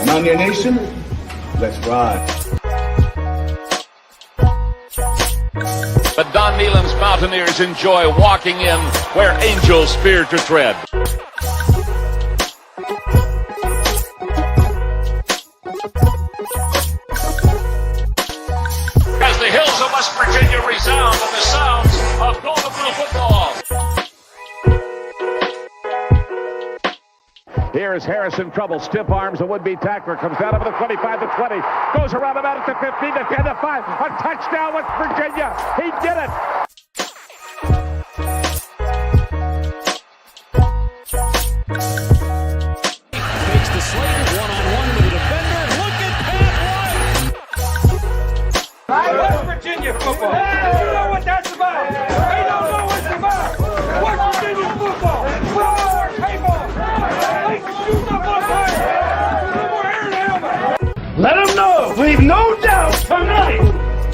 Mountaineer Nation, let's ride. But Don Nealon's Mountaineers enjoy walking in where angels fear to tread. As the hills of West Virginia resound with the sounds of Golden Blue football. Here is Harris in trouble. Stiff arms, a would-be tackler. Comes out of the 25 to 20. Goes around about at the 15 to 10 to 5. A touchdown, West Virginia. He did it. Takes the Slater one-on-one with the defender. Look at that one. West Virginia football. You know what that's about. They don't know what it's about. West Virginia football. We're people. Let them know. Leave no doubt tonight.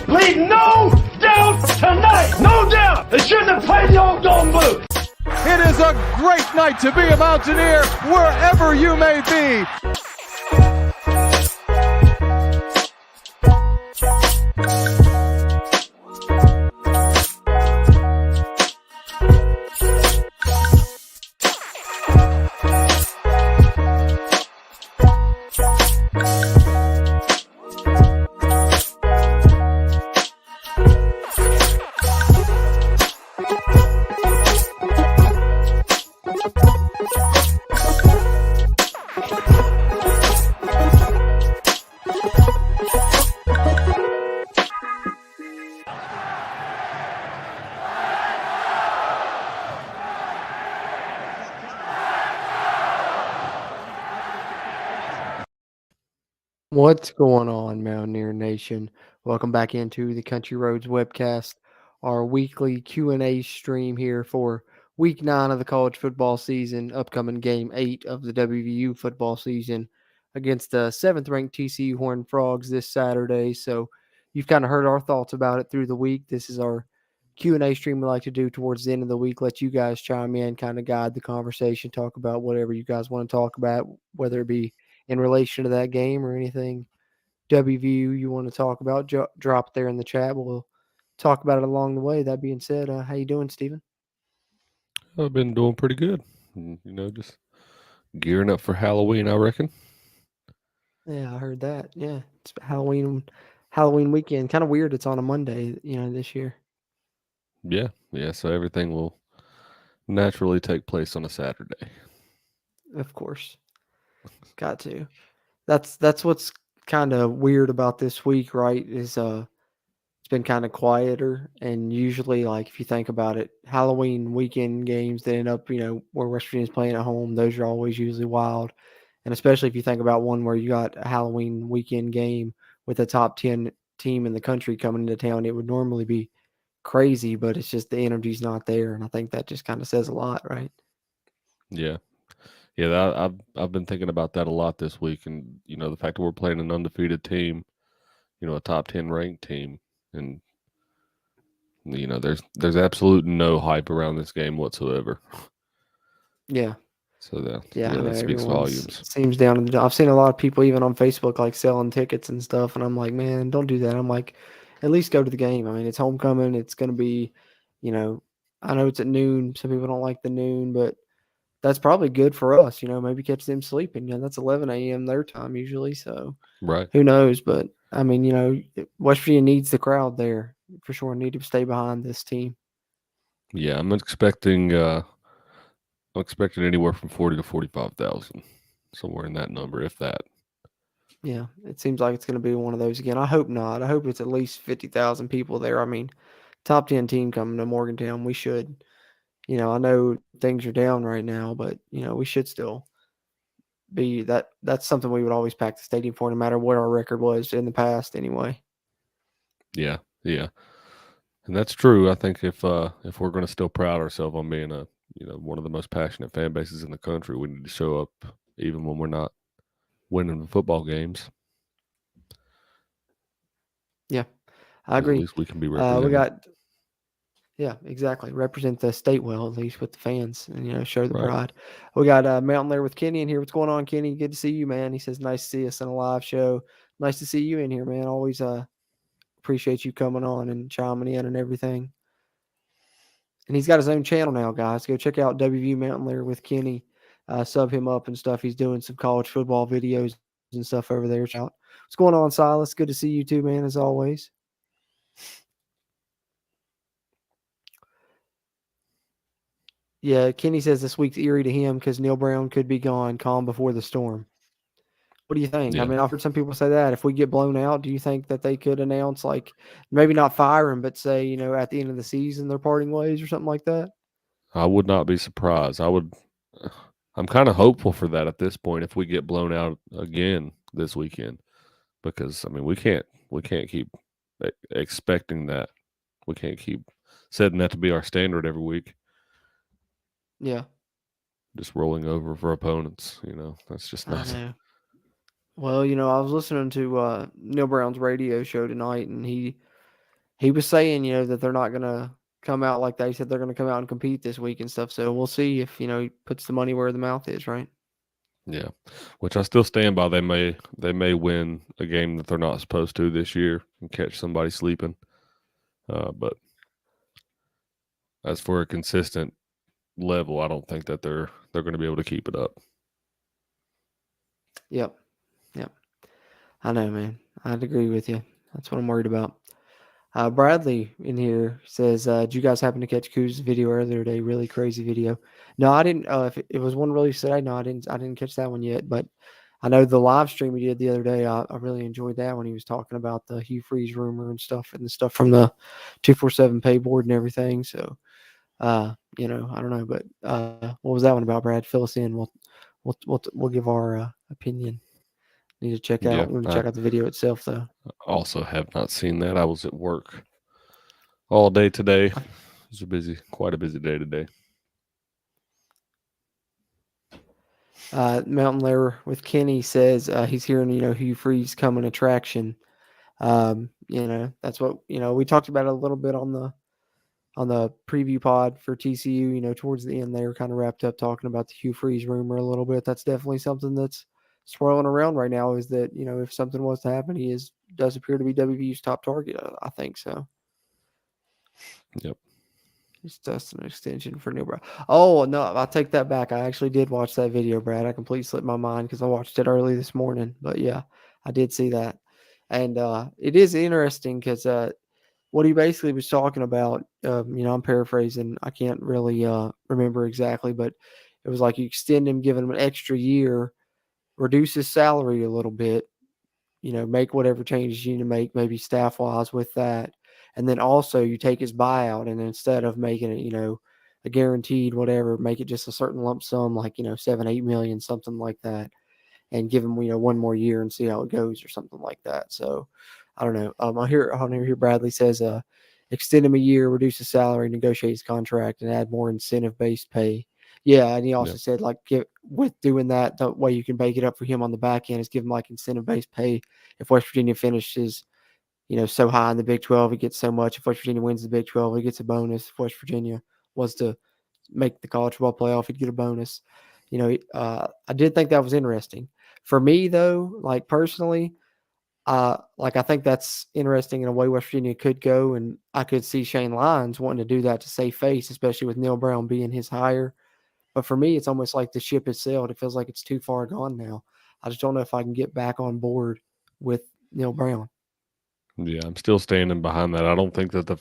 Leave no doubt tonight. No doubt. They shouldn't have played the old Golden Blue. It is a great night to be a Mountaineer wherever you may be. What's going on, Mountaineer Nation? Welcome back into the Country Roads webcast, our weekly Q&A stream here for Week 9 of the college football season, upcoming Game 8 of the WVU football season against the 7th-ranked TCU Horned Frogs this Saturday. So you've kind of heard our thoughts about it through the week. This is our Q&A stream we like to do towards the end of the week, let you guys chime in, kind of guide the conversation, talk about whatever you guys want to talk about, whether it be in relation to that game or anything WVU you want to talk about, drop there in the chat. We'll talk about it along the way. That being said, how you doing, Steven? I've been doing pretty good. Just gearing up for Halloween, I reckon. Yeah, I heard that. Yeah, it's Halloween weekend. Kind of weird it's on a Monday, this year. Yeah. So everything will naturally take place on a Saturday. Of course. Got to. That's what's kind of weird about this week, right? Is it's been kind of quieter, and usually, like, if you think about it, Halloween weekend games that end up, where West Virginia's playing at home, those are always usually wild. And especially if you think about one where you got a Halloween weekend game with a top 10 team in the country coming into town, it would normally be crazy, but it's just the energy's not there, and I think that just kind of says a lot, right? Yeah. Yeah, I've been thinking about that a lot this week, and the fact that we're playing an undefeated team, a top 10 ranked team, and there's absolute no hype around this game whatsoever. Yeah. So that speaks everyone's volumes. Seems down to I've seen a lot of people even on Facebook like selling tickets and stuff, and I'm like, man, don't do that. I'm like, at least go to the game. I mean, it's homecoming. It's going to be, I know it's at noon. Some people don't like the noon, but that's probably good for us. Maybe catch them sleeping. That's 11 a.m. their time usually. So Right. Who knows? But I mean, West Virginia needs the crowd there for sure. Need to stay behind this team. Yeah, I'm expecting anywhere from 40 to 45,000, somewhere in that number, if that. Yeah, it seems like it's going to be one of those again. I hope not. I hope it's at least 50,000 people there. I mean, top 10 team coming to Morgantown. We should, I know things are down right now, but, we should still be that. That's something we would always pack the stadium for, no matter what our record was in the past anyway. Yeah. And that's true. I think if we're going to still proud ourselves on being one of the most passionate fan bases in the country, we need to show up even when we're not winning the football games. Yeah, I agree. At least we can be represented. Yeah, exactly. Represent the state well, at least with the fans, and show the Right. pride. We got Mountain Lair with Kenny in here. What's going on, Kenny? Good to see you, man. He says, "Nice to see us on a live show. Nice to see you in here, man. Always appreciate you coming on and chiming in and everything." And he's got his own channel now, guys. Go check out WVU Mountain Lair with Kenny. Sub him up and stuff. He's doing some college football videos and stuff over there. Shout. What's going on, Silas? Good to see you too, man. As always. Yeah, Kenny says this week's eerie to him because Neil Brown could be gone, calm before the storm. What do you think? I Yeah. mean, I've heard some people say that. If we get blown out, do you think that they could announce, like, maybe not fire him, but say, at the end of the season they're parting ways or something like that? I would not be surprised. I'm kind of hopeful for that at this point if we get blown out again this weekend, because I mean we can't keep expecting that. We can't keep setting that to be our standard every week. Yeah, Just rolling over for opponents, that's just I not. know. Well, I was listening to Neil Brown's radio show tonight, and he was saying, that they're not going to come out like they said they're going to come out and compete this week and stuff. So we'll see if, he puts the money where the mouth is, right? Yeah, which I still stand by. They may win a game that they're not supposed to this year and catch somebody sleeping. But as for a consistent level, I don't think that they're going to be able to keep it up. Yep. I know, man. I'd agree with you. That's what I'm worried about. Bradley in here says, did you guys happen to catch Kuz's video earlier today? Really crazy video. No, I didn't. If it was one released today, no, I didn't catch that one yet. But I know the live stream he did the other day, I really enjoyed that when he was talking about the Hugh Freeze rumor and stuff, and the stuff from the 247 pay board and everything. So, I don't know. But what was that one about, Brad? Fill us in. We'll give our opinion. Need to check out. Yeah, We're gonna check out the video itself, though. Also have not seen that. I was at work all day today. It was quite a busy day today. Mountain Lair with Kenny says he's hearing, Hugh Freeze coming attraction. That's what we talked about it a little bit on the preview pod for TCU. Towards the end, they were kind of wrapped up talking about the Hugh Freeze rumor a little bit. That's definitely something that's swirling around right now. Is that if something was to happen, he does appear to be WVU's top target. I think so. Yep. It's just an extension for Neil Brown. Oh, no, I'll take that back. I actually did watch that video, Brad. I completely slipped my mind because I watched it early this morning. But, yeah, I did see that. And it is interesting because what he basically was talking about, I'm paraphrasing. I can't really remember exactly, but it was like you extend him, give him an extra year, reduce his salary a little bit, make whatever changes you need to make, maybe staff-wise with that. And then also you take his buyout, and instead of making it, a guaranteed whatever, make it just a certain lump sum, like, 7-8 million, something like that, and give him, one more year and see how it goes or something like that. So I don't know. I hear Bradley says, extend him a year, reduce his salary, negotiate his contract, and add more incentive-based pay. Yeah, and he also said, like, with doing that, the way you can make it up for him on the back end is give him, like, incentive-based pay. If West Virginia finishes, so high in the Big 12, he gets so much. If West Virginia wins the Big 12, he gets a bonus. If West Virginia was to make the college football playoff, he'd get a bonus. I did think that was interesting. For me, though, like, personally, I think that's interesting in a way West Virginia could go, and I could see Shane Lyons wanting to do that to save face, especially with Neil Brown being his hire. But for me, it's almost like the ship has sailed. It feels like it's too far gone now. I just don't know if I can get back on board with Neil Brown. Yeah, I'm still standing behind that. I don't think that the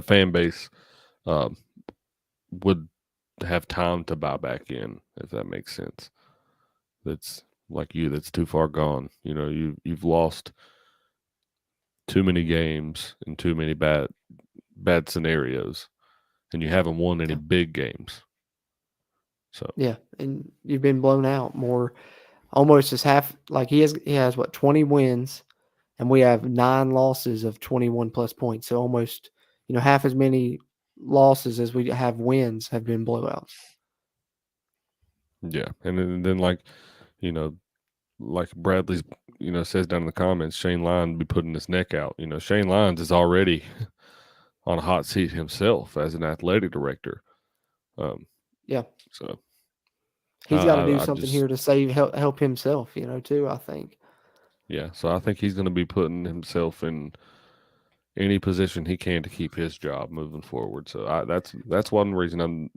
fan base would have time to buy back in, if that makes sense. That's that's too far gone. You've lost too many games in too many bad scenarios, and you haven't won any big games. So yeah, and you've been blown out more, almost as half. Like he has what, 20 wins, and we have 9 losses of 21 plus points. So almost half as many losses as we have wins have been blowouts. yeah, and then like Bradley's says down in the comments, Shane Lyons be putting his neck out. Shane Lyons is already on a hot seat himself as an athletic director. Yeah. So He's got to do I something just here to help himself, too, I think. yeah. So I think he's going to be putting himself in any position he can to keep his job moving forward. So that's one reason I'm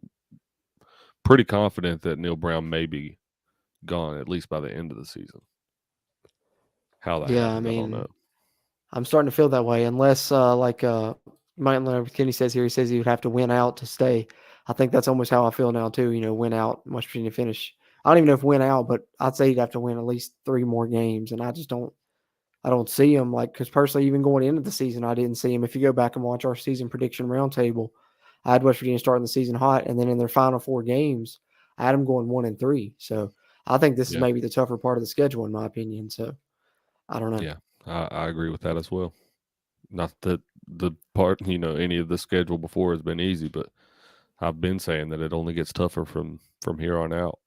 pretty confident that Neil Brown may be gone at least by the end of the season. How that Yeah, I happens, I don't mean, know. I'm starting to feel that way unless, Mike Leonard Kenny says here, he says he would have to win out to stay. I think that's almost how I feel now, too. Win out, West Virginia finish. I don't even know if win out, but I'd say he'd have to win at least 3 more games, and I don't see him, because personally, even going into the season, I didn't see him. If you go back and watch our season prediction roundtable, I had West Virginia starting the season hot, and then in their final 4 games, I had them going 1-3. So I think this is Yeah. maybe the tougher part of the schedule, in my opinion. So I don't know. Yeah, I agree with that as well. Not that the part, any of the schedule before has been easy, but I've been saying that it only gets tougher from here on out.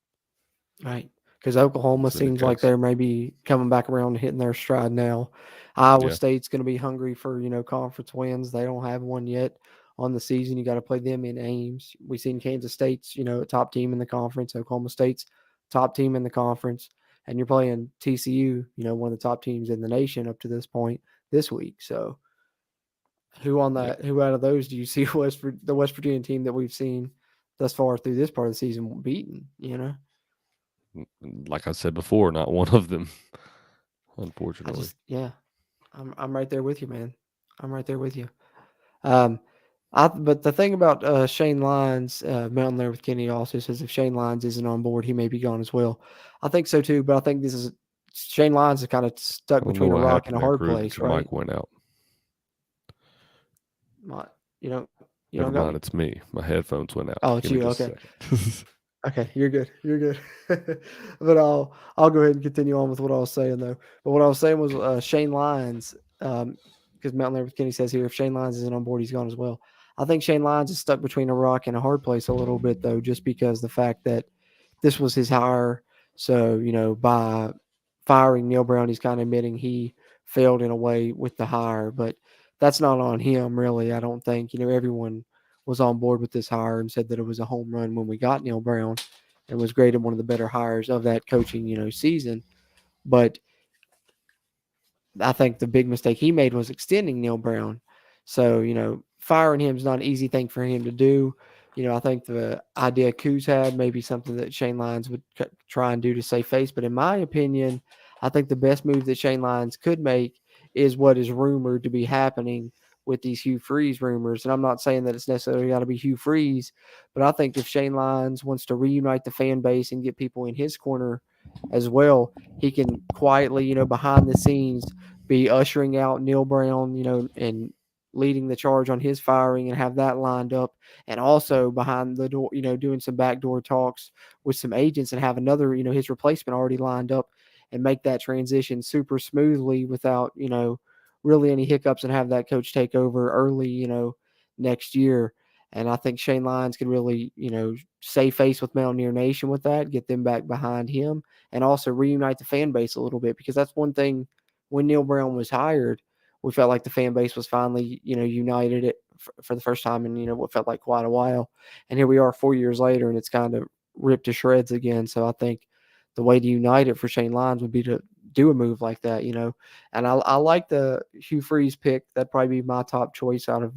Right. Because Oklahoma That's been the seems like case. they're maybe coming back around and hitting their stride now. Iowa Yeah. State's going to be hungry for, conference wins. They don't have one yet on the season. You got to play them in Ames. We've seen Kansas State's, a top team in the conference. Oklahoma State's top team in the conference. And you're playing TCU, one of the top teams in the nation up to this point this week. So who out of those do you see the West Virginia team that we've seen thus far through this part of the season beaten, Like I said before, not one of them, unfortunately. I'm right there with you, man. I'm right there with you. But the thing about Shane Lyons, Mountain there with Kenny also says if Shane Lyons isn't on board, he may be gone as well. I think so too, but I think Shane Lyons is kind of stuck I don't between know a what rock and happened a there, hard Crew, place, but your right? mic went out. You Never don't got mind, me? it's me. My headphones went out. Oh, it's Give me you. just a Okay. second. Okay, you're good. You're good. But I'll go ahead and continue on with what I was saying though. But what I was saying was Shane Lyons, because Mountain Larry Kenny says here if Shane Lyons isn't on board, he's gone as well. I think Shane Lyons is stuck between a rock and a hard place a little bit though, just because the fact that this was his hire. So by firing Neil Brown, he's kind of admitting he failed in a way with the hire, but that's not on him really. I don't think everyone was on board with this hire and said that it was a home run when we got Neil Brown and was graded one of the better hires of that coaching, season. But I think the big mistake he made was extending Neil Brown. So, firing him is not an easy thing for him to do. I think the idea Kuz had may be something that Shane Lyons would try and do to save face. But in my opinion, I think the best move that Shane Lyons could make is what is rumored to be happening with these Hugh Freeze rumors. And I'm not saying that it's necessarily got to be Hugh Freeze, but I think if Shane Lyons wants to reunite the fan base and get people in his corner as well, he can quietly, behind the scenes, be ushering out Neil Brown, and leading the charge on his firing and have that lined up. And also behind the door, doing some backdoor talks with some agents and have another, his replacement already lined up and make that transition super smoothly without, really any hiccups and have that coach take over early, next year. And I think Shane Lyons can really, save face with Mountaineer Nation with that, get them back behind him, and also reunite the fan base a little bit because that's one thing when Neil Brown was hired, we felt like the fan base was finally, united it for the first time in, what felt like quite a while. And here we are 4 years later, and it's kind of ripped to shreds again. So I think the way to unite it for Shane Lyons would be to do a move like that, And I like the Hugh Freeze pick. That'd probably be my top choice out of,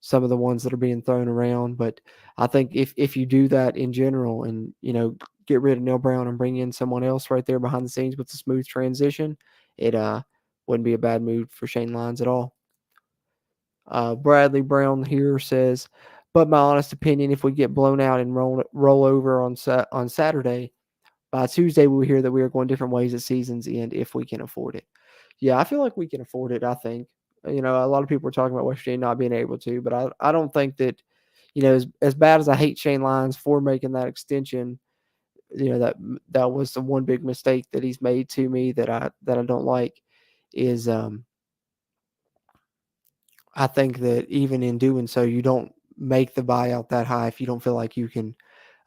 some of the ones that are being thrown around. But I think if you do that in general and, get rid of Neil Brown and bring in someone else right there behind the scenes with a smooth transition, it wouldn't be a bad move for Shane Lyons at all. Bradley Brown here says, but my honest opinion, if we get blown out and roll over on Saturday, by Tuesday we'll hear that we are going different ways at season's end if we can afford it. Yeah, I feel like we can afford it, I think. A lot of people are talking about West Virginia not being able to, but I don't think that, as bad as I hate Shane Lyons for making that extension, that was the one big mistake that he's made to me that I don't like is I think that even in doing so, you don't make the buyout that high if you don't feel like you can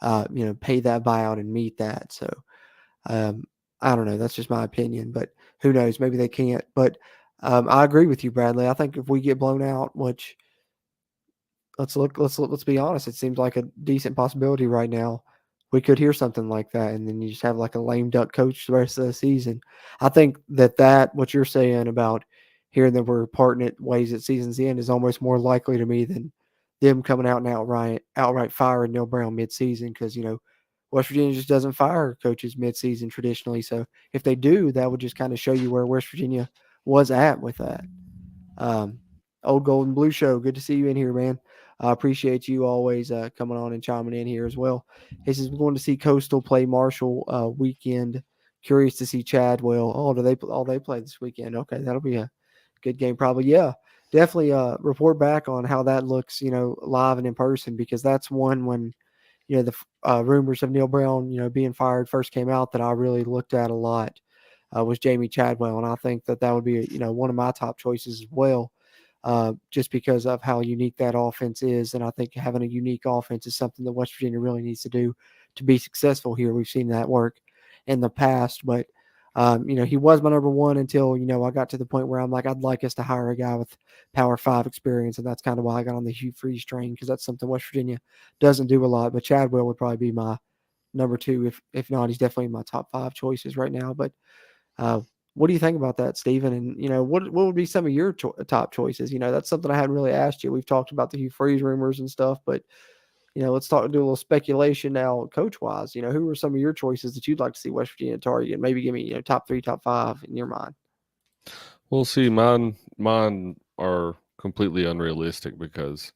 pay that buyout and meet that. So I don't know. That's just my opinion, but who knows? Maybe they can't. But I agree with you, Bradley. I think if we get blown out, which let's be honest. It seems like a decent possibility right now. We could hear something like that, and then you just have like a lame duck coach the rest of the season. I think that what you're saying about hearing that we're parting it ways at season's end is almost more likely to me than them coming out and outright firing Neil Brown midseason, because West Virginia just doesn't fire coaches midseason traditionally. So if they do, that would just kind of show you where West Virginia was at with that. Old Gold and Blue Show, good to see you in here, man. I appreciate you always coming on and chiming in here as well. He says, we're going to see Coastal play Marshall weekend. Curious to see Chadwell. Oh, they play this weekend? Okay, that'll be a good game probably. Yeah, definitely report back on how that looks, live and in person, because that's one when, the rumors of Neil Brown, being fired first came out that I really looked at a lot was Jamie Chadwell. And I think that would be, one of my top choices as well. Just because of how unique that offense is. And I think having a unique offense is something that West Virginia really needs to do to be successful here. We've seen that work in the past, but he was my number one until, I got to the point where I'm like, I'd like us to hire a guy with Power 5 experience. And that's kind of why I got on the Hugh Freeze train, because that's something West Virginia doesn't do a lot. But Chadwell would probably be my number 2. If not, he's definitely in my top 5 choices right now. But what do you think about that, Stephen? And, what would be some of your top choices? That's something I hadn't really asked you. We've talked about the Hugh Freeze rumors and stuff, but, let's do a little speculation now, coach-wise. Who are some of your choices that you'd like to see West Virginia target? Maybe give me, top 3, top 5 in your mind. Well, see, mine are completely unrealistic, because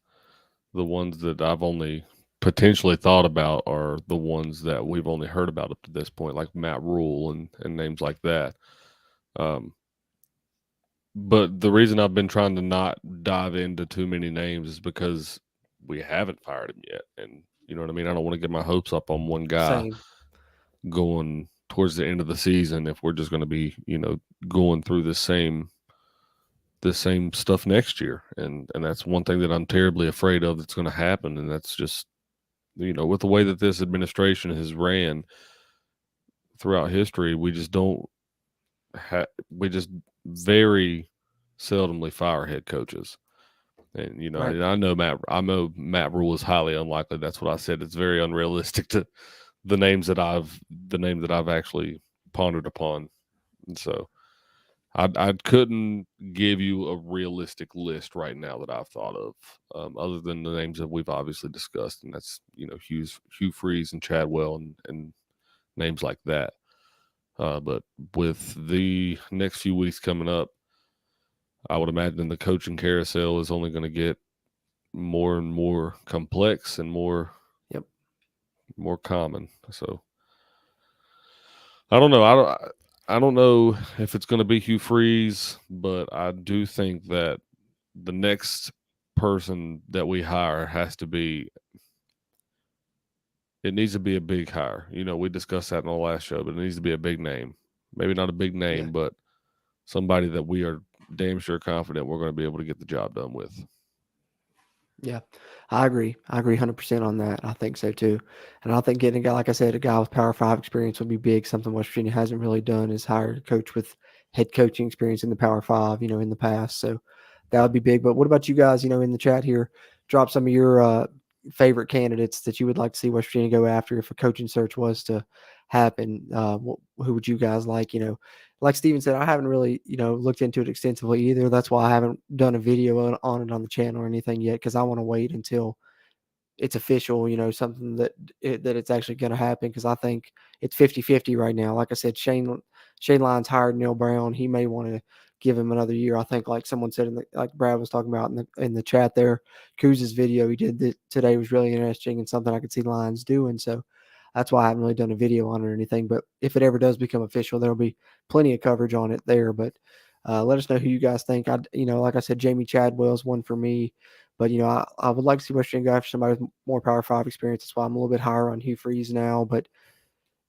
the ones that I've only potentially thought about are the ones that we've only heard about up to this point, like Matt Rule and names like that. But the reason I've been trying to not dive into too many names is because we haven't fired him yet. And you know what I mean? I don't want to get my hopes up on one guy Same. going towards the end of the season if we're just going to be, going through the same stuff next year. And that's one thing that I'm terribly afraid of that's going to happen. And that's just, with the way that this administration has ran throughout history, we just very seldomly fire head coaches. And Right. and I know Matt Rule is highly unlikely. That's what I said. It's very unrealistic to the name that I've actually pondered upon. And so I couldn't give you a realistic list right now that I've thought of, other than the names that we've obviously discussed, and that's Hugh Freeze and Chadwell and names like that. But with the next few weeks coming up, I would imagine the coaching carousel is only going to get more and more complex and more common. So I don't know. I don't know if it's going to be Hugh Freeze, but I do think that the next person that we hire it needs to be a big hire. We discussed that in the last show, but it needs to be a big name. Maybe not a big name, but somebody that we are damn sure confident we're going to be able to get the job done with. Yeah, I agree. I agree 100% on that. I think so too. And I think getting a guy, like I said, a guy with Power 5 experience would be big. Something West Virginia hasn't really done is hire a coach with head coaching experience in the Power 5, in the past. So that would be big. But what about you guys, in the chat here? Drop some of your favorite candidates that you would like to see West Virginia go after if a coaching search was to happen. Who would you guys like? Like Steven said, I haven't really, looked into it extensively either. That's why I haven't done a video on it on the channel or anything yet, because I want to wait until it's official, something that it's actually going to happen, because I think it's 50-50 right now. Like I said, Shane Lyons hired Neil Brown. He may want to give him another year. I think, like someone said, like Brad was talking about in the chat there, Kuz's video he did today was really interesting and something I could see Lyons doing. So that's why I haven't really done a video on it or anything. But if it ever does become official, there'll be plenty of coverage on it there. But let us know who you guys think. Like I said, Jamie Chadwell is one for me. But, I would like to see West Virginia go after somebody with more Power 5 experience. That's why I'm a little bit higher on Hugh Freeze now. But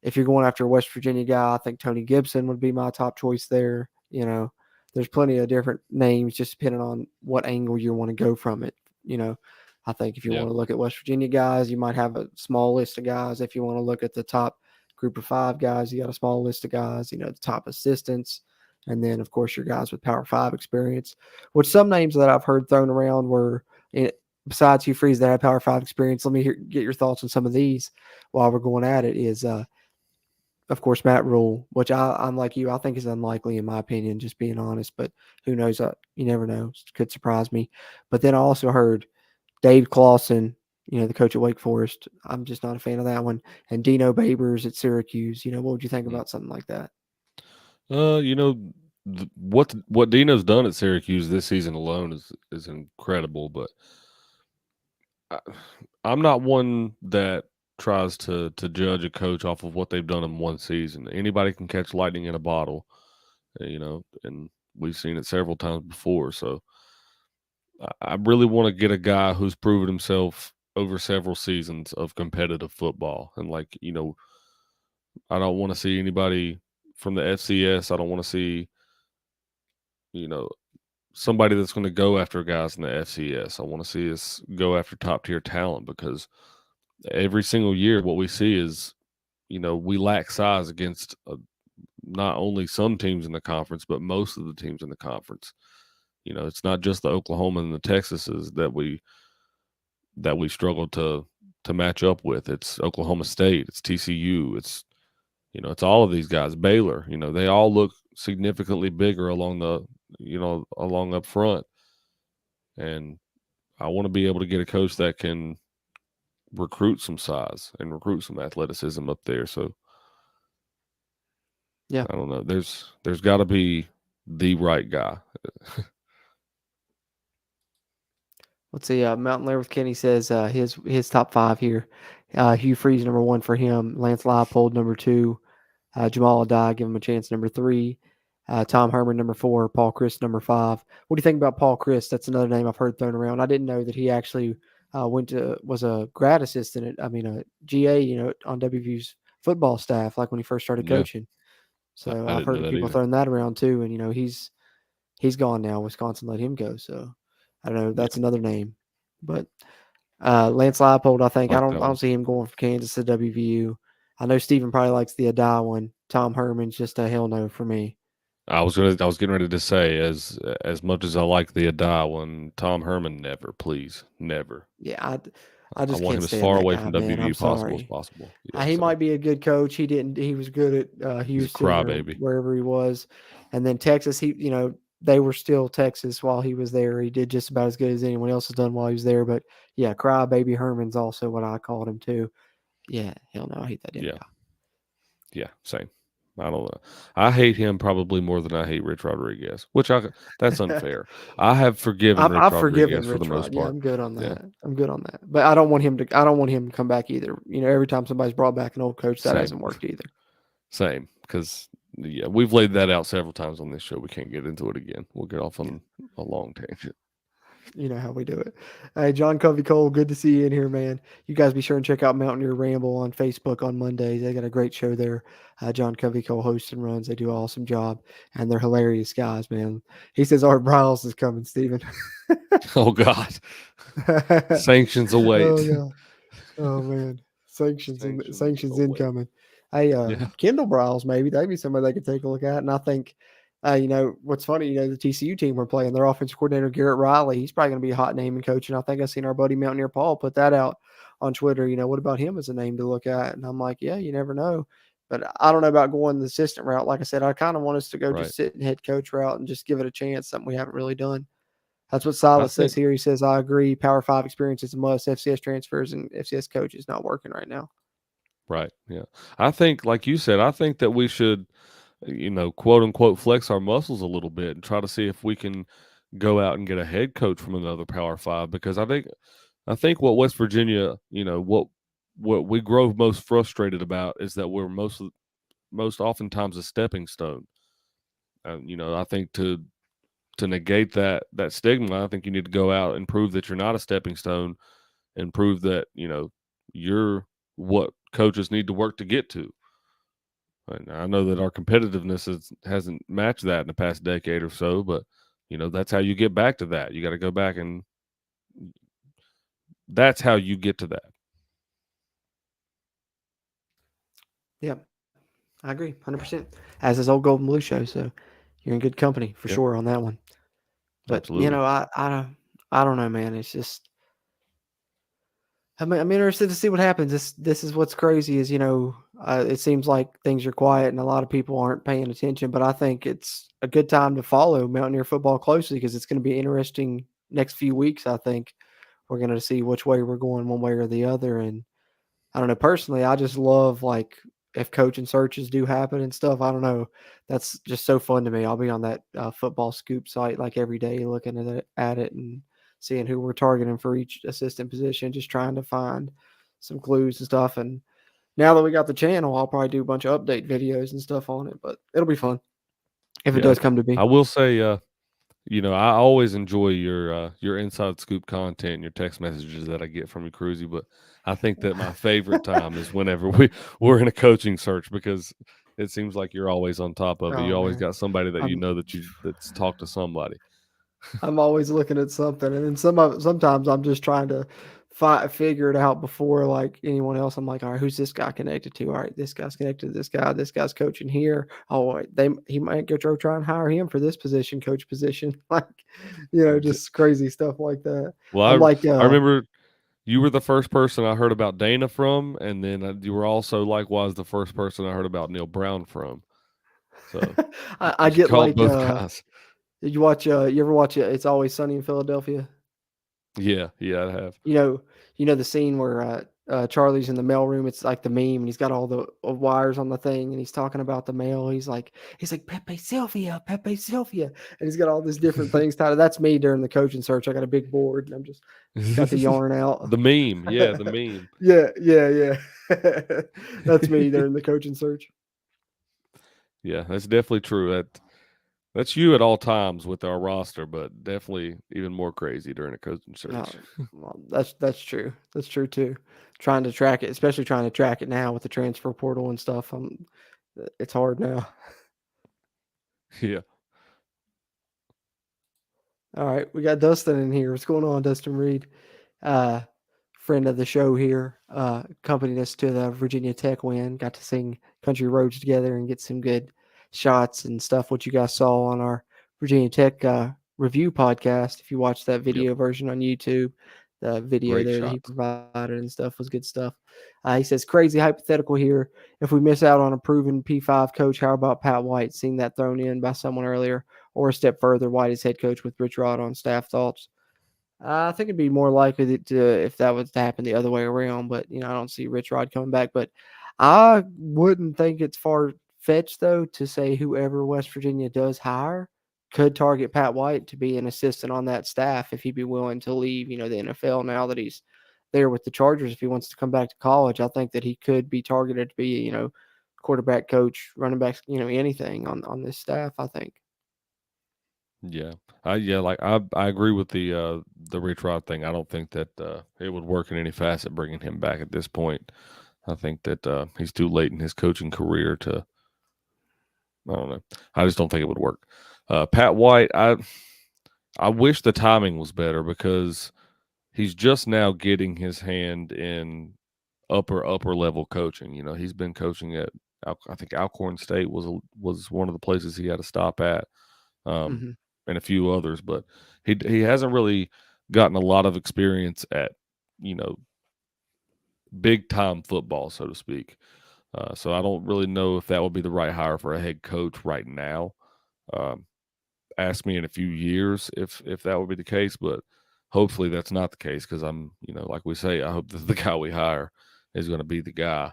if you're going after a West Virginia guy, I think Tony Gibson would be my top choice there. There's plenty of different names just depending on what angle you want to go from it. I think if you want to look at West Virginia guys, you might have a small list of guys. If you want to look at the top group of 5 guys, you got a small list of guys, the top assistants. And then, of course, your guys with Power 5 experience, which some names that I've heard thrown around were besides Hugh Freeze that had Power 5 experience, let me get your thoughts on some of these while we're going at it. Is of course, Matt Rule, which I'm like you, I think is unlikely in my opinion, just being honest. But who knows? You never know. It could surprise me. But then I also heard Dave Clawson, the coach at Wake Forest. I'm just not a fan of that one. And Dino Babers at Syracuse. What would you think about something like that? What Dino's done at Syracuse this season alone is incredible. But I'm not one that tries to judge a coach off of what they've done in one season. Anybody can catch lightning in a bottle, and we've seen it several times before. So I really want to get a guy who's proven himself over several seasons of competitive football. And I don't want to see anybody from the FCS. I don't want to see, somebody that's going to go after guys in the FCS. I want to see us go after top tier talent, because every single year what we see is, we lack size against not only some teams in the conference, but most of the teams in the conference. It's not just the Oklahoma and the Texases that we struggle to match up with. It's Oklahoma State, it's TCU, it's all of these guys. Baylor, they all look significantly bigger along up front. And I want to be able to get a coach that can recruit some size and recruit some athleticism up there. So yeah, I don't know. There's got to be the right guy. Let's see. Mountain Lair with Kenny says his top 5 here. Hugh Freeze number 1 for him. Lance Leipold number 2. Jamal Adai, give him a chance, number 3. Tom Herman number 4. Paul Chryst number 5. What do you think about Paul Chryst? That's another name I've heard thrown around. I didn't know that he actually was a grad assistant a GA, on WVU's football staff, like when he first started coaching. So I've heard people throwing that around too. And he's gone now. Wisconsin let him go. So I don't know. That's another name. But Lance Leipold, I think I don't see him going from Kansas to WVU. I know Steven probably likes the Adai one. Tom Herman's just a hell no for me. I was getting ready to say, as much as I like the Adai one, Tom Herman, never, please, never. Yeah, I just want can't him as far away from WVU as possible. Yeah, he might be a good coach. He was good at Houston or wherever he was, and then Texas. They were still Texas while he was there. He did just about as good as anyone else has done while he was there. But yeah, Crybaby Herman's also what I called him too. Yeah, hell no, I hate that damn guy. Yeah, same. I don't know. I hate him probably more than I hate Rich Rodriguez, that's unfair. I have forgiven Rich Rodriguez for the most part. Yeah, I'm good on that. Yeah. I'm good on that. But I don't want him to come back either. Every time somebody's brought back an old coach, that hasn't worked either. Same, because we've laid that out several times on this show. We can't get into it again. We'll get off on a long tangent. You know how we do it. Hey, John Covey Cole, good to see you in here, man. You guys be sure and check out Mountaineer Ramble on Facebook on Mondays. They got a great show there. John Covey Cole hosts and runs. They do an awesome job, and they're hilarious guys, man. He says Art Briles is coming, Steven. Oh, God. Sanctions await. Oh man. Sanctions incoming. Hey, Kendall Briles, maybe. That'd be somebody they could take a look at. And I think what's funny, the TCU team we're playing, their offensive coordinator, Garrett Riley, he's probably going to be a hot name in coaching. I think I've seen our buddy Mountaineer Paul put that out on Twitter. What about him as a name to look at? And I'm like, yeah, you never know. But I don't know about going the assistant route. Like I said, I kind of want us to go just sit and head coach route and just give it a chance, something we haven't really done. That's what Silas says here. He says, I agree. Power 5 experience is a must. FCS transfers and FCS coaches not working right now. Right. Yeah. I think, like you said, I think that we should, quote unquote, flex our muscles a little bit and try to see if we can go out and get a head coach from another Power 5, because I think what West Virginia, what we grow most frustrated about is that we're most oftentimes a stepping stone. I think to negate that stigma, I think you need to go out and prove that you're not a stepping stone and prove that, you're what coaches need to work to get to. And I know that our competitiveness hasn't matched that in the past decade or so, but that's how you get back to that. You got to go back, and that's how you get to that. Yeah, I agree 100%. As is old Golden Blue show, so you're in good company for sure on that one. But absolutely. I don't know, man. It's just I'm interested to see what happens. This is what's crazy is, it seems like things are quiet and a lot of people aren't paying attention, but I think it's a good time to follow Mountaineer football closely because it's going to be interesting next few weeks. I think we're going to see which way we're going one way or the other. And I don't know, personally, I just love like if coaching searches do happen and stuff. I don't know. That's just so fun to me. I'll be on that football scoop site like every day looking at it and seeing who we're targeting for each assistant position, just trying to find some clues and stuff. And now that we got the channel, I'll probably do a bunch of update videos and stuff on it, but it'll be fun if it does come to be. I will say, I always enjoy your inside scoop content and your text messages that I get from you, Cruzy. But I think that my favorite time is whenever we're in a coaching search because it seems like you're always on top of it. Oh, You always man. got somebody that that's talked to somebody. I'm always looking at something, and then sometimes I'm just trying to figure it out before like anyone else. I'm like, all right, who's this guy connected to? All right, this guy's connected to this guy. This guy's coaching here. Oh, wait, he might go try and hire him for this position, coach position. Like, just crazy stuff like that. Well, I'm like, I remember you were the first person I heard about Dana from, and then you were also likewise the first person I heard about Neil Brown from. So I get called like, both guys. did you watch? You ever watch It's Always Sunny in Philadelphia? Yeah, I have. You know the scene where Charlie's in the mailroom. It's like the meme, and he's got all the wires on the thing, and he's talking about the mail. He's like Pepe Sylvia, and he's got all these different things tied. That's me during the coaching search. I got a big board, and I'm just got the yarn out. The meme, yeah, the meme. Yeah. That's me during the coaching search. Yeah, that's definitely true. That's you at all times with our roster, but definitely even more crazy during a coaching search. Well, that's true. That's true too. Trying to track it, especially trying to track it now with the transfer portal and stuff. It's hard now. Yeah. All right, we got Dustin in here. What's going on, Dustin Reed? Friend of the show here. Accompanied us to the Virginia Tech win. Got to sing Country Roads together and get some good shots and stuff. What you guys saw on our Virginia Tech review podcast. If you watch that video version on YouTube, the video Great there that he shots. provided and stuff was good stuff. He says, crazy hypothetical here. If we miss out on a proven P5 coach, how about Pat White? Seeing that thrown in by someone earlier, or a step further, White is head coach with Rich Rod on staff. Thoughts? I think it'd be more likely if that was to happen the other way around, but I don't see Rich Rod coming back. But I wouldn't think it's far fetched though to say whoever West Virginia does hire could target Pat White to be an assistant on that staff if he'd be willing to leave, the NFL now that he's there with the Chargers. If he wants to come back to college, I think that he could be targeted to be, quarterback coach, running backs, anything on this staff, I think. Yeah. I agree with the Rich Rod thing. I don't think that it would work in any facet bringing him back at this point. I think that he's too late in his coaching career to. I don't know. I just don't think it would work. Pat White, I wish the timing was better because he's just now getting his hand in upper level coaching. He's been coaching at I think Alcorn State was one of the places he had to stop at. And a few others, but he hasn't really gotten a lot of experience at, big time football, so to speak. So I don't really know if that would be the right hire for a head coach right now. Ask me in a few years if that would be the case, but hopefully that's not the case because I'm, like we say, I hope that the guy we hire is going to be the guy.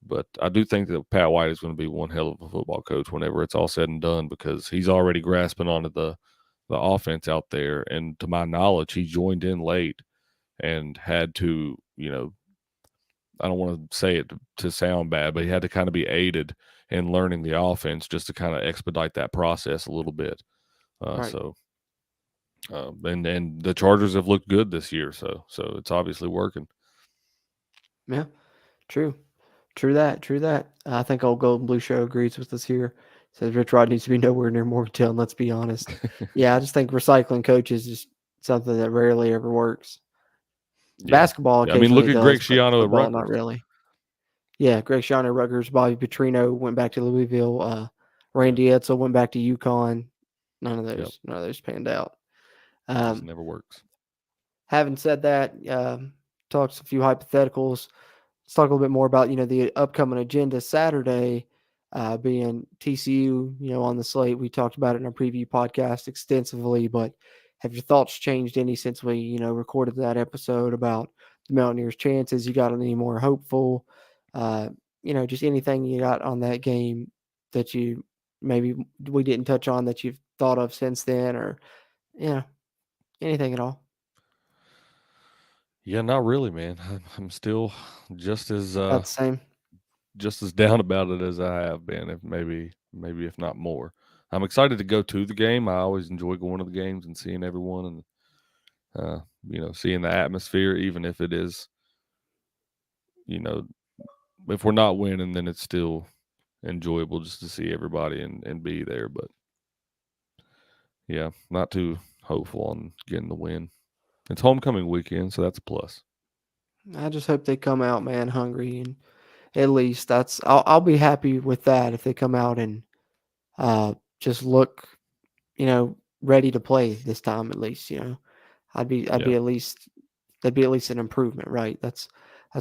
But I do think that Pat White is going to be one hell of a football coach whenever it's all said and done because he's already grasping onto the offense out there. And to my knowledge, he joined in late and had to, I don't want to say it to sound bad, but he had to kind of be aided in learning the offense just to kind of expedite that process a little bit. Right. So, and the Chargers have looked good this year. So it's obviously working. Yeah, true that. I think old Golden Blue Show agrees with us here. Says Rich Rod needs to be nowhere near Morgantown. Let's be honest. Yeah, I just think recycling coaches is something that rarely ever works. Yeah. Basketball, I mean, look at does, Greg but Schiano at football, Rutgers. not really. Yeah, Greg Schiano at Rutgers. Bobby Petrino went back to Louisville. Randy Edsel went back to UConn. None of those panned out. It just never works. Having said that, talked a few hypotheticals. Let's talk a little bit more about, the upcoming agenda Saturday, being TCU, on the slate. We talked about it in our preview podcast extensively, but have your thoughts changed any since we, recorded that episode about the Mountaineers' chances? You got any more hopeful? Just anything you got on that game that you maybe we didn't touch on that you've thought of since then, or, anything at all? Yeah, not really, man. I'm still just as About the same. down about it as I have been, if maybe if not more. I'm excited to go to the game. I always enjoy going to the games and seeing everyone and seeing the atmosphere, even if it is, if we're not winning, then it's still enjoyable just to see everybody and be there. But yeah, not too hopeful on getting the win. It's homecoming weekend, so that's a plus. I just hope they come out, man, hungry, and at least I'll be happy with that if they come out and just look, ready to play this time at least. I'd be at least that'd be at least an improvement, right? That's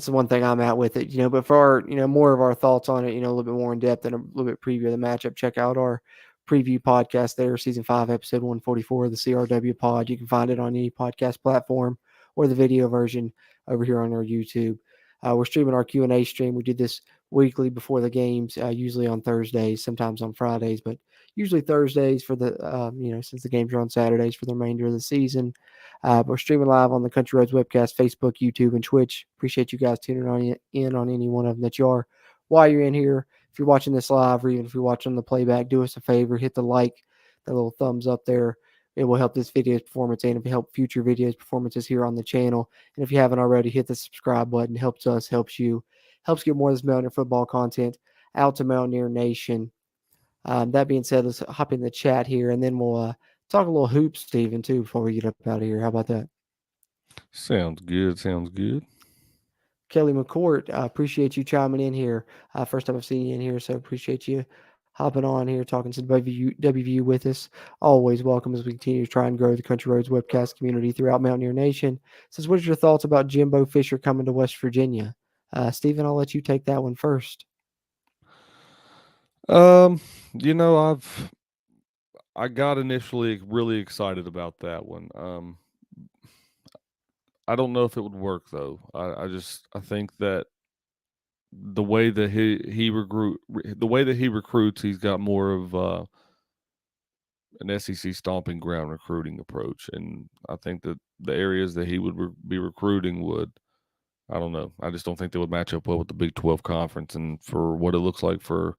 the one thing I'm at with it, But for our, more of our thoughts on it, a little bit more in depth and a little bit preview of the matchup, check out our preview podcast there, season 5, episode 144 of the CRW pod. You can find it on any podcast platform or the video version over here on our YouTube. We're streaming our Q&A stream. We do this weekly before the games, usually on Thursdays, sometimes on Fridays, but usually Thursdays for the, since the games are on Saturdays for the remainder of the season. We're streaming live on the Country Roads webcast, Facebook, YouTube, and Twitch. Appreciate you guys tuning in on any one of them that you are. While you're in here, if you're watching this live or even if you're watching the playback, do us a favor, hit the like, that little thumbs up there. It will help this video's performance and it'll help future videos performances here on the channel. And if you haven't already, hit the subscribe button. It helps us, helps you, helps get more of this Mountaineer football content out to Mountaineer Nation. That being said, let's hop in the chat here, and then we'll talk a little hoops, Steven, too, before we get up out of here. How about that? Sounds good. Sounds good. Kelly McCourt, appreciate you chiming in here. First time I've seen you in here, so appreciate you hopping on here, talking to the WVU with us. Always welcome as we continue to try and grow the Country Roads webcast community throughout Mountaineer Nation. Says, what are your thoughts about Jimbo Fisher coming to West Virginia? Steven, I'll let you take that one first. I got initially really excited about that one. I don't know if it would work though. I think that the way that he recruits, he's got more of an SEC stomping ground recruiting approach, and I think that the areas that he would be recruiting would, I don't know. I just don't think they would match up well with the Big 12 conference, and for what it looks like for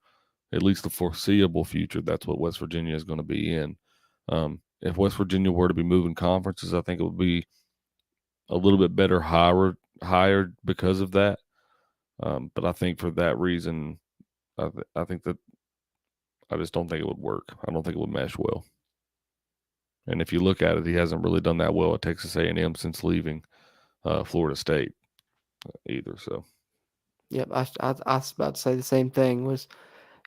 at least the foreseeable future, that's what West Virginia is going to be in. If West Virginia were to be moving conferences, I think it would be a little bit better hired because of that. But I think for that reason, I think that I just don't think it would work. I don't think it would mesh well. And if you look at it, he hasn't really done that well at Texas A&M since leaving Florida State either. So, yep, I was about to say the same thing. Was,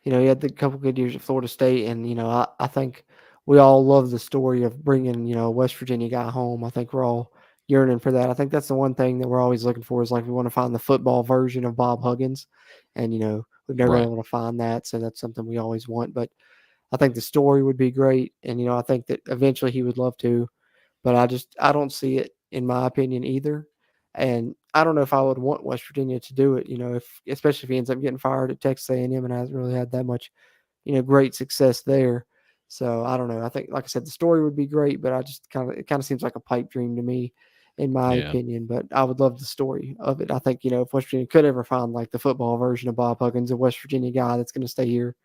he had a couple good years at Florida State, and I think we all love the story of bringing a West Virginia guy home. I think we're all yearning for that. I think that's the one thing that we're always looking for, is like we want to find the football version of Bob Huggins, and we've never been able to find that, so that's something we always want. But I think the story would be great, and I think that eventually he would love to, but I don't see it, in my opinion, either. And I don't know if I would want West Virginia to do it, especially if he ends up getting fired at Texas A&M and hasn't really had that much, great success there. So I don't know. I think, like I said, the story would be great, but it kind of seems like a pipe dream to me, in my opinion. But I would love the story of it. I think, if West Virginia could ever find like the football version of Bob Huggins, a West Virginia guy that's going to stay here,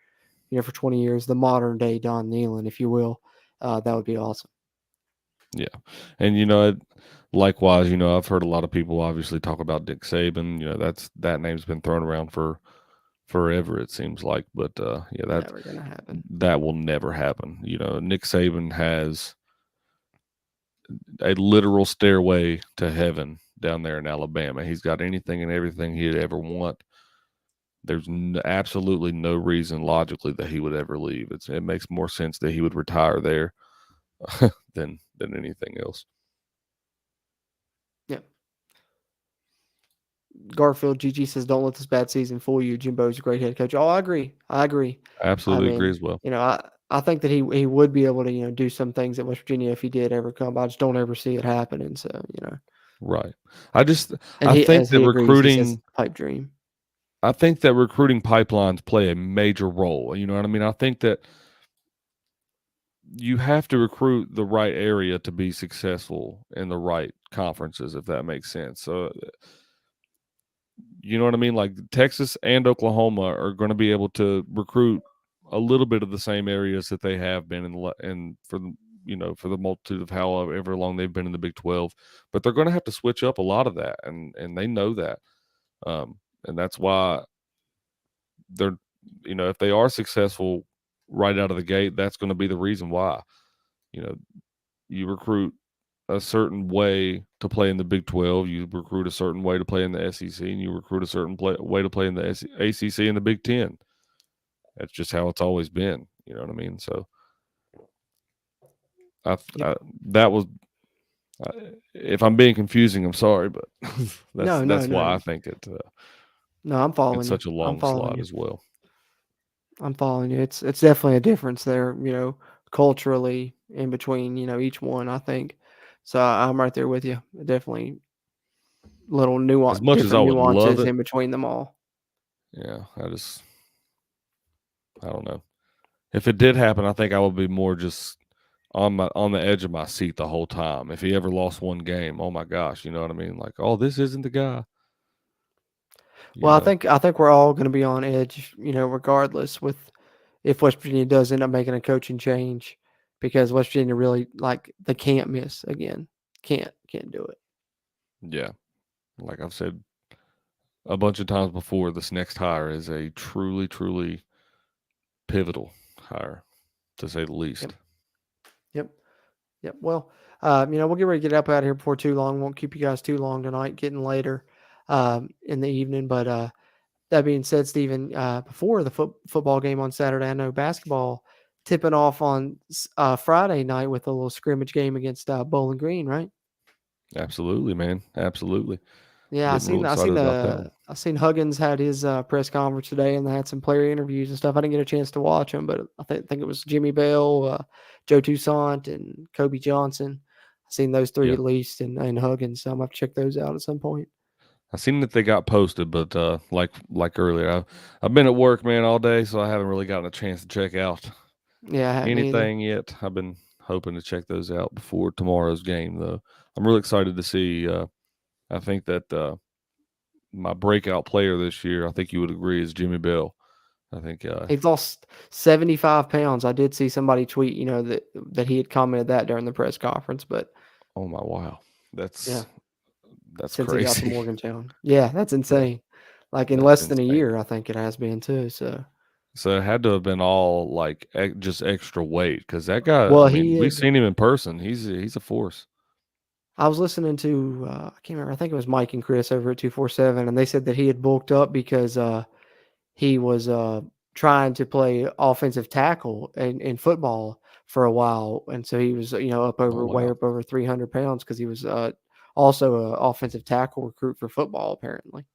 for 20 years, the modern day Don Nehlen, if you will, that would be awesome. Yeah. And, likewise, I've heard a lot of people obviously talk about Dick Saban. That name's been thrown around for forever, it seems like. But, that's never going to happen. That will never happen. Nick Saban has a literal stairway to heaven down there in Alabama. He's got anything and everything he'd ever want. There's absolutely no reason logically that he would ever leave. It makes more sense that he would retire there than anything else. Yep. Garfield GG says, "Don't let this bad season fool you. Jimbo's a great head coach." Oh, I agree. I Absolutely agree mean, as well. I think that he would be able to do some things at West Virginia if he did ever come. I just don't ever see it happening. So Right. and I think as that he agrees, he says recruiting. pipe dream. I think that recruiting pipelines play a major role. You know what I mean? I think that you have to recruit the right area to be successful in the right conferences, if that makes sense. So, you know what I mean? Like Texas and Oklahoma are going to be able to recruit a little bit of the same areas that they have been for the multitude of however long they've been in the Big 12, but they're going to have to switch up a lot of that, and they know that, and that's why they're, if they are successful right out of the gate, that's going to be the reason why. You recruit a certain way to play in the Big 12, you recruit a certain way to play in the SEC, and you recruit a certain way to play in the ACC and the Big 10. That's just how it's always been. You know what I mean? So that was, if I'm being confusing, I'm sorry, but that's why I think it. No, I'm following it's you. such a long slot as well. I'm following you. It's definitely a difference there, culturally in between, each one, I think. So I'm right there with you. Definitely little As much as I different would love nuances it, in between them all. yeah, I don't know. If it did happen, I think I would be more just on the edge of my seat the whole time. If he ever lost one game, oh my gosh, you know what I mean? Like, oh, this isn't the guy. Well, I think we're all going to be on edge, regardless with if West Virginia does end up making a coaching change, because West Virginia really they can't miss again. Can't do it. Yeah. Like I've said a bunch of times before, this next hire is a truly, truly pivotal hire, to say the least. Yep. Well, we'll get ready to get up out of here before too long. Won't keep you guys too long tonight, getting later in the evening. But that being said, Stephen, before the football game on Saturday, I know basketball tipping off on Friday night with a little scrimmage game against Bowling Green, right? Absolutely, man. Absolutely. Yeah, I seen Huggins had his press conference today, and they had some player interviews and stuff. I didn't get a chance to watch them, but I think it was Jimmy Bell, Joe Toussaint, and Kobe Johnson. I seen those three at least, and Huggins. So I'm gonna have to check those out at some point. I seen that they got posted, but like earlier, I've been at work, man, all day, so I haven't really gotten a chance to check out anything yet. I've been hoping to check those out before tomorrow's game, though. I'm really excited to see. I think that my breakout player this year, I think you would agree, is Jimmy Bell. I think he's lost 75 pounds. I did see somebody tweet, that he had commented that during the press conference. But oh my, wow, that's since crazy. He got to Morgantown. Yeah, that's insane. Like in less than a year, I think it has been too. So it had to have been all like just extra weight, because that guy. Well, we've seen him in person. He's a force. I was listening to I can't remember. I think it was Mike and Chris over at 247, and they said that he had bulked up because he was trying to play offensive tackle in football for a while, and so he was way up over 300 pounds because he was also an offensive tackle recruit for football apparently.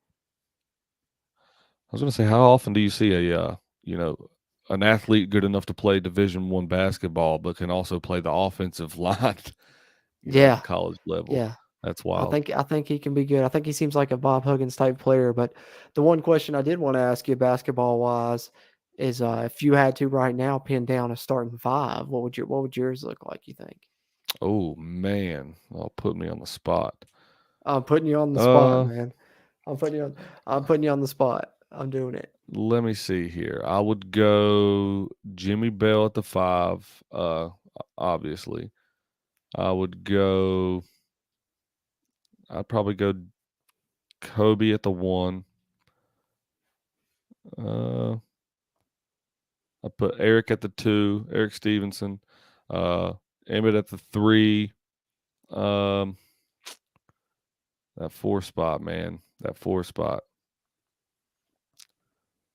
I was going to say, how often do you see an athlete good enough to play Division I basketball, but can also play the offensive line? At the college level. Yeah. That's wild. I think he can be good. I think he seems like a Bob Huggins type player. But the one question I did want to ask you basketball wise is if you had to right now pin down a starting five, what would yours look like, you think? Oh man. Put me on the spot. I'm putting you on the spot, man. I'm putting you on the spot. I'm doing it. Let me see here. I would go Jimmy Bell at the 5, obviously. I'd probably go Kobe at the 1. I put Eric at the 2, Eric Stevenson. Emmett at the 3. That 4 spot, man. That 4 spot.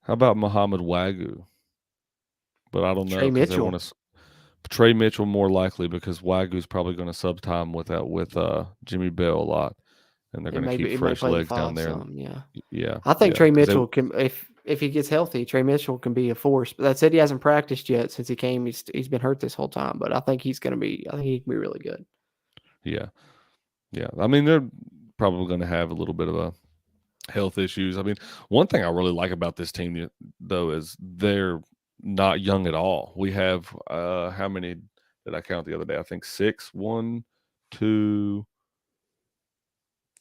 How about Muhammad Wagyu? But I don't know. Trey Mitchell. Trey Mitchell more likely, because Wagyu's probably going to sub time with Jimmy Bell a lot. and they're It going to may keep it may fresh play the legs down 5 there. some, yeah. Yeah, I think yeah, Trey 'cause Mitchell can if he gets healthy, Trey Mitchell can be a force. But that said, he hasn't practiced yet since he came. He's been hurt this whole time, but I think he can be really good. yeah, yeah. I mean, they're probably going to have a little bit of a health issues. I mean, one thing I really like about this team, though, is they're not young at all. We have how many did I count the other day? I think 6. 1, 2,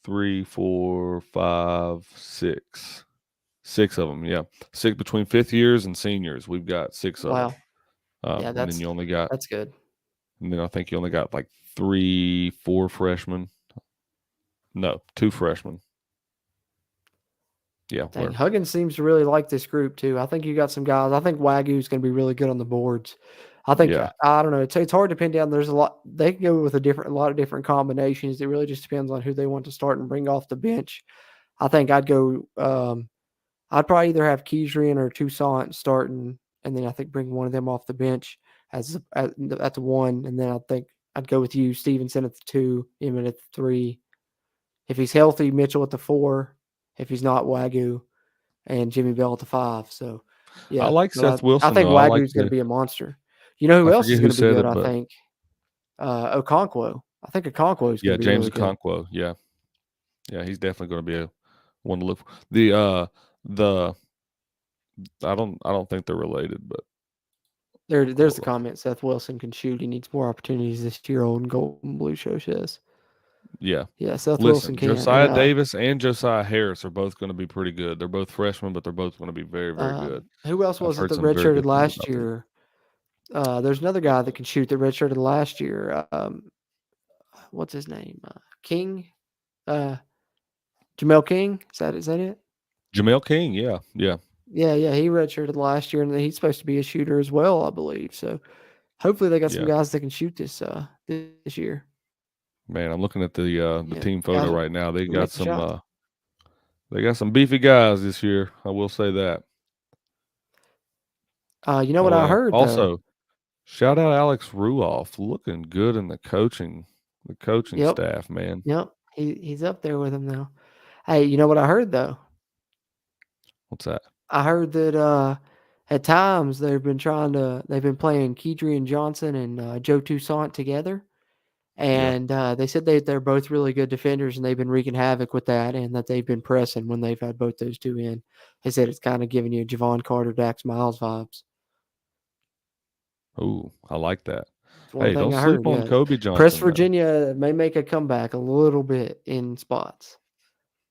3, 4, 5, 6. 6 of them, yeah. 6 between fifth years and seniors. We've got 6 of Wow. them. Yeah, And then you only got, that's good. and then I think you only got like 3, 4 freshmen. No, 2 freshmen. Yeah. Dang, Huggins seems to really like this group too. I think you got some guys. I think Wagyu's going to be really good on the boards. I think Yeah. I don't know. It's hard to pin down. There's a lot they can go with a lot of different combinations. It really just depends on who they want to start and bring off the bench. I think I'd go. I'd probably either have Keysrian or Toussaint starting, and then I think bring one of them off the bench at the 1, and then I think I'd go with you, Stevenson at the 2, Emmett at the 3. If he's healthy, Mitchell at the 4. If he's not, Wagyu and Jimmy Bell at the 5. So, yeah. I like Seth Wilson. I think though. I like Wagyu's going to be a monster. You know who I else is forget going who to be said good, it, I but think? Okonkwo. I think Okonkwo is yeah, going to be James really good. Okonkwo. Yeah, yeah, he's definitely going to be a one to look for. The I don't think they're related, but There's the comment. Seth Wilson can shoot. He needs more opportunities this year. Old and Gold and Blue Show says. yeah. Yeah, Seth Listen, Wilson can. Josiah Davis and Josiah Harris are both going to be pretty good. They're both freshmen, but they're both going to be very, very good. Who else was I've it heard that some very redshirted good things last about them. year? There's another guy that can shoot that redshirted last year. What's his name? King? Jamel King? Is that it? Jamel King, yeah. Yeah, he redshirted last year, and he's supposed to be a shooter as well, I believe. So hopefully they got some Yeah. guys that can shoot this year. Man, I'm looking at the Yeah, team photo guys right now. They can got make the shots. they got some beefy guys this year. I will say that. You know what I heard though? Also, shout out Alex Ruoff, looking good in the coaching Yep. staff, man. Yep, he's up there with him now. Hey, you know what I heard though? What's that? I heard that at times they've been playing Kedrian Johnson and Joe Toussaint together, and they said they're both really good defenders, and they've been wreaking havoc with that, and that they've been pressing when they've had both those two in. They said it's kind of giving you Javon Carter, Dax Miles vibes. Oh, I like that. That's one Hey, thing don't I sleep heard. on Kobe Johnson. Press though. Virginia may make a comeback a little bit in spots.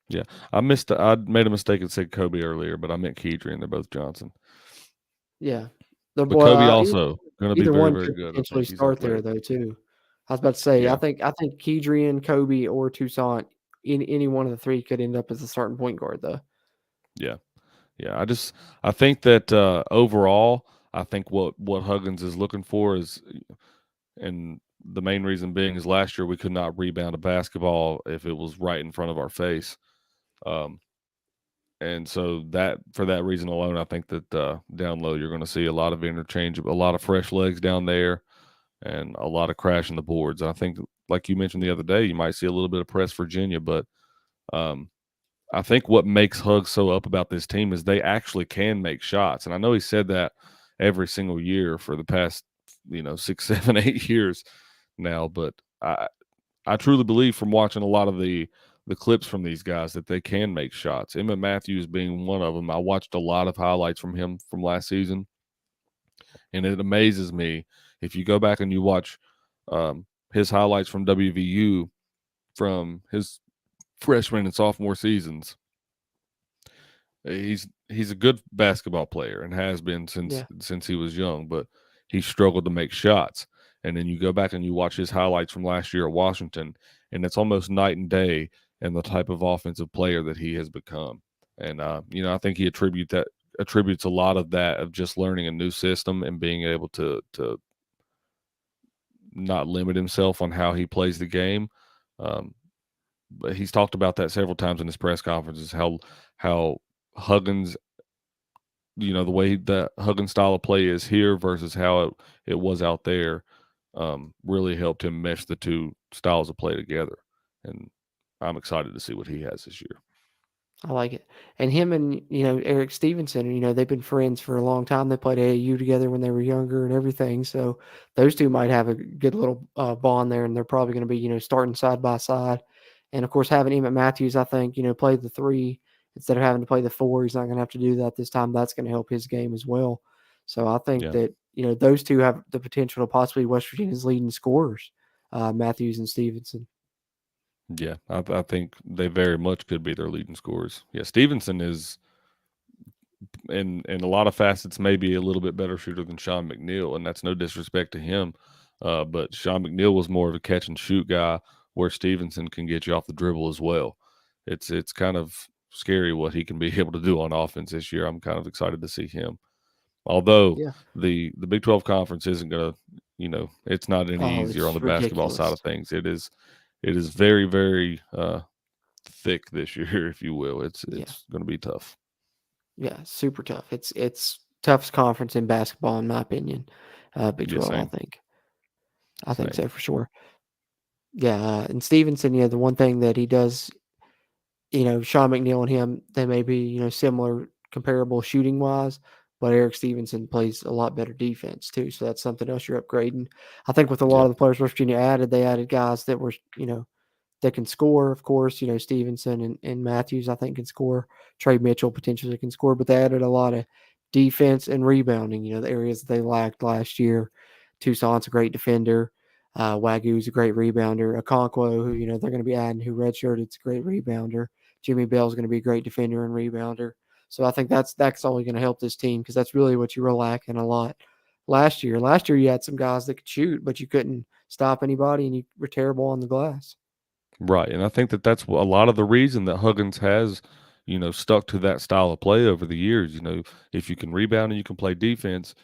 Yeah, I made a mistake and said Kobe earlier, but I meant Kedrian. They're both Johnson. Yeah, But Kobe also going to be either very, one very could good. I potentially think he's start there athletic. though too. I was about to say, Yeah. I think Kedrian, Kobe, or Toussaint, any one of the 3 could end up as a starting point guard though. Yeah. I think that overall, I think what Huggins is looking for is, and the main reason being is last year we could not rebound a basketball if it was right in front of our face. And so that for that reason alone, I think that down low you're going to see a lot of interchange, a lot of fresh legs down there, and a lot of crashing the boards. I think, like you mentioned the other day, you might see a little bit of press Virginia, but I think what makes Huggs so up about this team is they actually can make shots. And I know he said that every single year for the past 6, 7, 8 years now, but I truly believe from watching a lot of the clips from these guys that they can make shots. Emmett Matthews being one of them. I watched a lot of highlights from him from last season, and it amazes me if you go back and you watch his highlights from WVU from his freshman and sophomore seasons. He's a good basketball player and has been since he was young, but he struggled to make shots. And then you go back and you watch his highlights from last year at Washington, and it's almost night and day in the type of offensive player that he has become. And I think he attributes a lot of that of just learning a new system and being able to not limit himself on how he plays the game. But he's talked about that several times in his press conferences, how Huggins, the way that Huggins style of play is here versus how it was out there, really helped him mesh the two styles of play together. And I'm excited to see what he has this year. I like it. And him and, Eric Stevenson, they've been friends for a long time. They played AAU together when they were younger and everything. So those two might have a good little bond there, and they're probably going to be, starting side by side. And of course, having Emmett Matthews, I think, play the 3 instead of having to play the 4. He's not going to have to do that this time. That's going to help his game as well. So I think Yeah. that, those two have the potential to possibly be West Virginia's leading scorers, Matthews and Stevenson. Yeah, I think they very much could be their leading scorers. Yeah, Stevenson is, in a lot of facets, maybe a little bit better shooter than Sean McNeil, and that's no disrespect to him. But Sean McNeil was more of a catch and shoot guy, where Stevenson can get you off the dribble as well. It's kind of scary what he can be able to do on offense this year. I'm kind of excited to see him. Although Yeah. the Big 12 conference isn't going to, it's not any easier on the basketball side of things. It is very, very thick this year, if you will. It's going to be tough. Yeah, super tough. It's toughest conference in basketball, in my opinion. Big 12, I think. I think so for sure. Yeah, and Stevenson, the one thing that he does, Sean McNeil and him, they may be, similar, comparable shooting wise, but Eric Stevenson plays a lot better defense too. So that's something else you're upgrading. I think with a lot of the players West Virginia added, they added guys that were, that can score, of course. Stevenson and Matthews, I think, can score. Trey Mitchell potentially can score, but they added a lot of defense and rebounding, the areas that they lacked last year. Toussaint's a great defender. Wagu's a great rebounder. Okonkwo, who, they're going to be adding, who redshirted, is a great rebounder. Jimmy Bell's going to be a great defender and rebounder. So I think that's only going to help this team, because that's really what you were lacking a lot last year. Last year you had some guys that could shoot, but you couldn't stop anybody, and you were terrible on the glass. Right, and I think that's a lot of the reason that Huggins has, stuck to that style of play over the years. If you can rebound and you can play defense,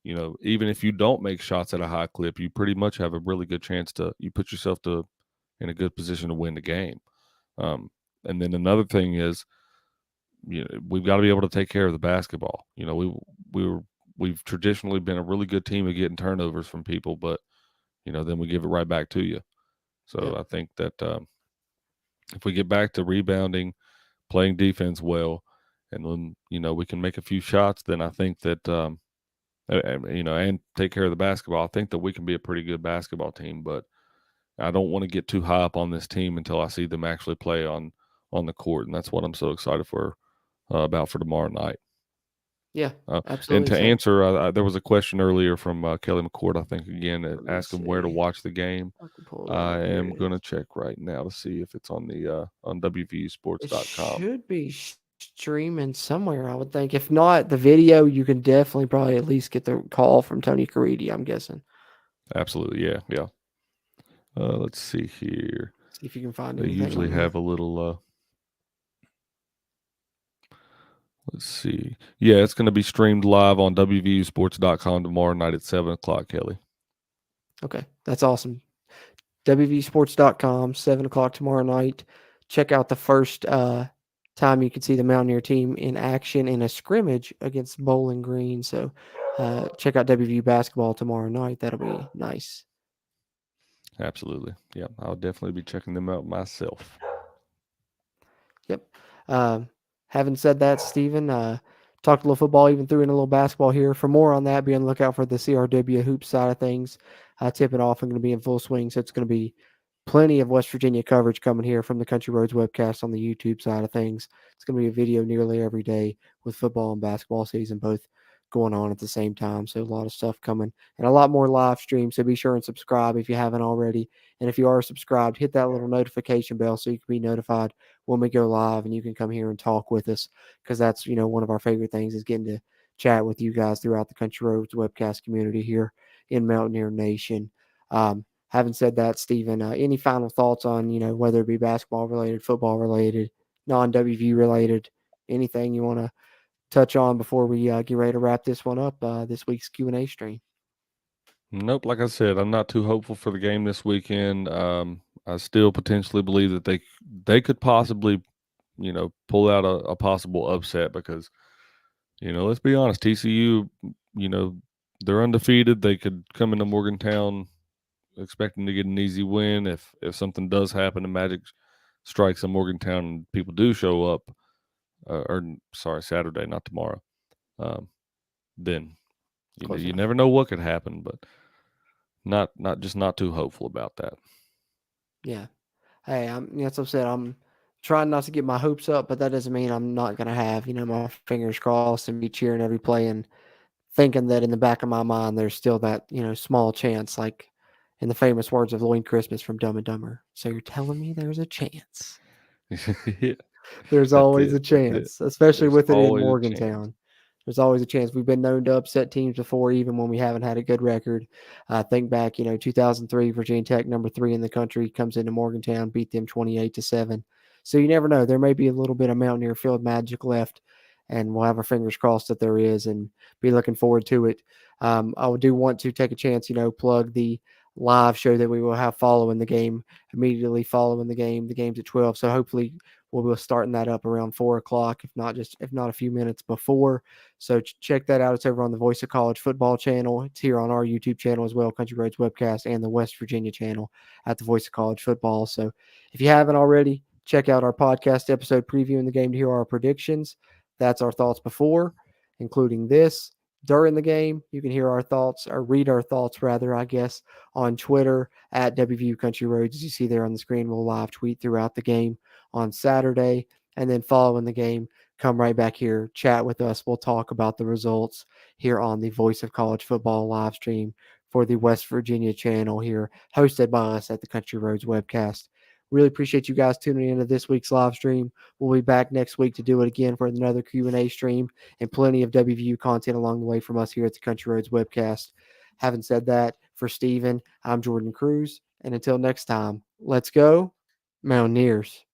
even if you don't make shots at a high clip, you pretty much have a really good chance you put yourself in a good position to win the game. And then another thing is, we've got to be able to take care of the basketball. We've traditionally been a really good team of getting turnovers from people, but then we give it right back to you. So I think that if we get back to rebounding, playing defense well, and then we can make a few shots, then I think that and take care of the basketball, I think that we can be a pretty good basketball team. But I don't want to get too high up on this team until I see them actually play on the court, and that's what I'm so excited about for tomorrow night. Yeah, absolutely. And to answer, there was a question earlier from Kelly McCord, I think, again, asking where to watch the game. I am going to check right now to see if it's on the on WVUsports.com. It should be streaming somewhere, I would think. If not, the video, you can definitely probably at least get the call from Tony Caridi, I'm guessing. Absolutely, yeah. Let's see here. See if you can find it. They usually have a little... Let's see. Yeah, it's going to be streamed live on WVUsports.com tomorrow night at 7 o'clock, Kelly. Okay, that's awesome. WVUsports.com, 7 o'clock tomorrow night. Check out the first time you can see the Mountaineer team in action in a scrimmage against Bowling Green. So check out WVU basketball tomorrow night. That'll be nice. Absolutely. Yeah, I'll definitely be checking them out myself. Yep. Having said that, Stephen, talked a little football, even threw in a little basketball here. For more on that, be on the lookout for the CRW hoop side of things. Tipping off and going to be in full swing, so it's going to be plenty of West Virginia coverage coming here from the Country Roads webcast on the YouTube side of things. It's going to be a video nearly every day with football and basketball season both going on at the same time. So a lot of stuff coming and a lot more live streams. So be sure and subscribe if you haven't already. And if you are subscribed, hit that little notification bell so you can be notified when we go live and you can come here and talk with us, because that's, one of our favorite things is getting to chat with you guys throughout the Country Roads webcast community here in Mountaineer Nation. Having said that, Stephen, any final thoughts on, whether it be basketball related, football related, non-WVU related, anything you want to touch on before we get ready to wrap this one up, this week's Q&A stream? Nope. Like I said, I'm not too hopeful for the game this weekend. I still potentially believe that they could possibly, pull out a possible upset because, let's be honest, TCU, they're undefeated. They could come into Morgantown expecting to get an easy win. If something does happen and Magic strikes in Morgantown and people do show up, Saturday, not tomorrow, then you never know what could happen, but not too hopeful about that. Yeah. Hey, that's what I said. I'm trying not to get my hopes up, but that doesn't mean I'm not going to have, my fingers crossed and be cheering every play and thinking that in the back of my mind, there's still that, small chance, like in the famous words of Lloyd Christmas from Dumb and Dumber. So you're telling me there's a chance? Yeah, There's always a chance, especially There's with it in always a Morgantown. There's always a chance. We've been known to upset teams before, even when we haven't had a good record. Think back, 2003, Virginia Tech, number 3 in the country, comes into Morgantown, beat them 28-7. So you never know. There may be a little bit of Mountaineer field magic left, and we'll have our fingers crossed that there is, and be looking forward to it. I do want to take a chance, plug the live show that we will have following the game, immediately following the game. The game's at 12, so hopefully we'll be starting that up around 4 o'clock, if not a few minutes before. So check that out. It's over on the Voice of College Football channel. It's here on our YouTube channel as well, Country Roads Webcast, and the West Virginia channel at the Voice of College Football. So if you haven't already, check out our podcast episode previewing the game to hear our predictions. That's our thoughts before, including this. During the game, you can hear our thoughts, or read our thoughts, rather, I guess, on Twitter at WVU Country Roads. As you see there on the screen, we'll live tweet throughout the game on Saturday. And then following the game, come right back here, chat with us. We'll talk about the results here on the Voice of College Football live stream for the West Virginia channel here, hosted by us at the Country Roads Webcast. Really appreciate you guys tuning into this week's live stream. We'll be back next week to do it again for another Q&A stream and plenty of WVU content along the way from us here at the Country Roads Webcast. Having said that, for Steven, I'm Jordan Cruz. And until next time, let's go, Mountaineers.